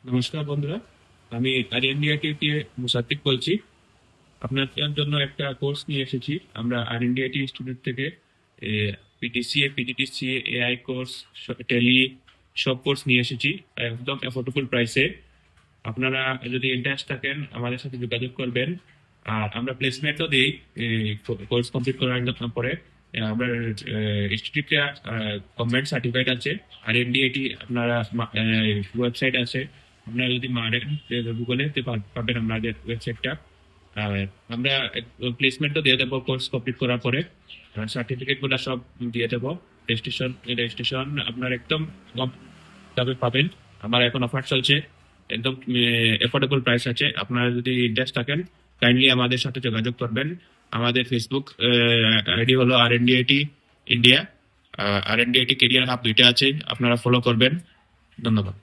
নমস্কার বন্ধুরা, আমি আরএনডিআইটি থেকে মুসাদ্দিক বলছি। আপনাদের জন্য একটা কোর্স নিয়ে এসেছি আমরা আরএনডিআইটি স্টুডেন্ট থেকে। PTCA, PGDCA, AI course, tally, সব কোর্স নিয়ে এসেছি একদম অ্যাফোর্ডেবল প্রাইসে। আপনারা যদি ইন্টারেস্ট থাকেন আমাদের সাথে যোগাযোগ করবেন। আর আমরা প্লেসমেন্টও দিই কোর্স কমপ্লিট করার পরে। আমরা ইনস্টিটিউটে গভর্নমেন্ট সার্টিফাইড আছে। আর এনডিআইটি আপনারা ওয়েবসাইট আছে, আপনারা যদি মারেন গুগলে পাবেন আমাদের ওয়েবসাইটটা। আর আমরা প্লেসমেন্টও দিয়ে দেবো কোর্স কমপ্লিট করার পরে। সার্টিফিকেট গুলো সব দিয়ে দেবো। রেজিস্ট্রেশন রেজিস্ট্রেশন আপনার একদম কম দামে পাবেন। আমার এখন অফার চলছে, একদম এফোর্ডেবল প্রাইস আছে। আপনারা যদি ইন্টারেস্ট থাকেন কাইন্ডলি আমাদের সাথে যোগাযোগ করবেন। আমাদের ফেসবুক আইডি হলো আরএনডিআইটি ইন্ডিয়া, আরএনডিআইটি কেরিয়ার হাব দুইটা আছে, আপনারা ফলো করবেন। ধন্যবাদ।